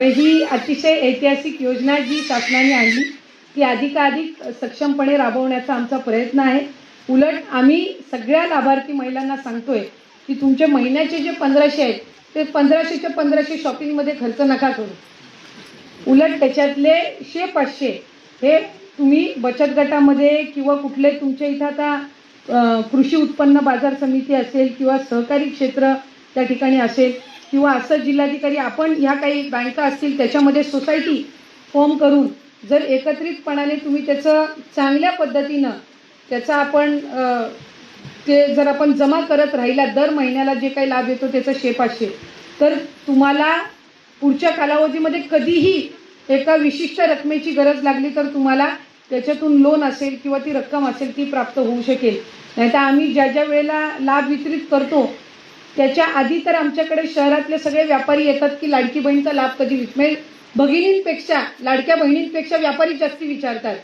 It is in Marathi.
ही अतिशय ऐतिहासिक योजना जी शासनाने आणली ती अधिकाधिक सक्षमपणे राबवण्याचा आमचा प्रयत्न आहे। उलट आम्ही सगळ्या लाभार्थी महिलांना सांगतोय की तुमचे महिन्याचे जे 1500 आहेत ते 1500च्या 1500 शॉपिंगमध्ये खर्च नका करू। उलट त्याच्यातले 100-500 हे तुम्ही बचत गटामध्ये किंवा कुठले तुमच्या इथं आता कृषी उत्पन्न बाजार समिती असेल किंवा सहकारी क्षेत्र त्या ठिकाणी असेल किंवा असं जिल्हाधिकारी आपण ह्या काही बँका असतील त्याच्यामध्ये सोसायटी फॉर्म करून जर एकत्रितपणाने तुम्ही त्याचं चांगल्या पद्धतीनं त्याचा आपण ते जर आपण जमा करत राहिला दर महिन्याला जे काही लाभ येतो त्याचं 100-500 तर तुम्हाला पुढच्या कालावधीमध्ये कधीही एका विशिष्ट रकमेची गरज लागली तर तुम्हाला त्याच्यातून लोन असेल किंवा ती रक्कम असेल ती प्राप्त होऊ शकेल। नाहीतर आम्ही ज्या ज्या वेळेला लाभ वितरित करतो त्याच्या आधी तर आमच्याकडे शहरातले सगळे व्यापारी येतात की लाडकी बहीणचा लाभ कधी म्हणजे भगिनींपेक्षा लाडक्या बहिणींपेक्षा व्यापारी जास्ती विचारतात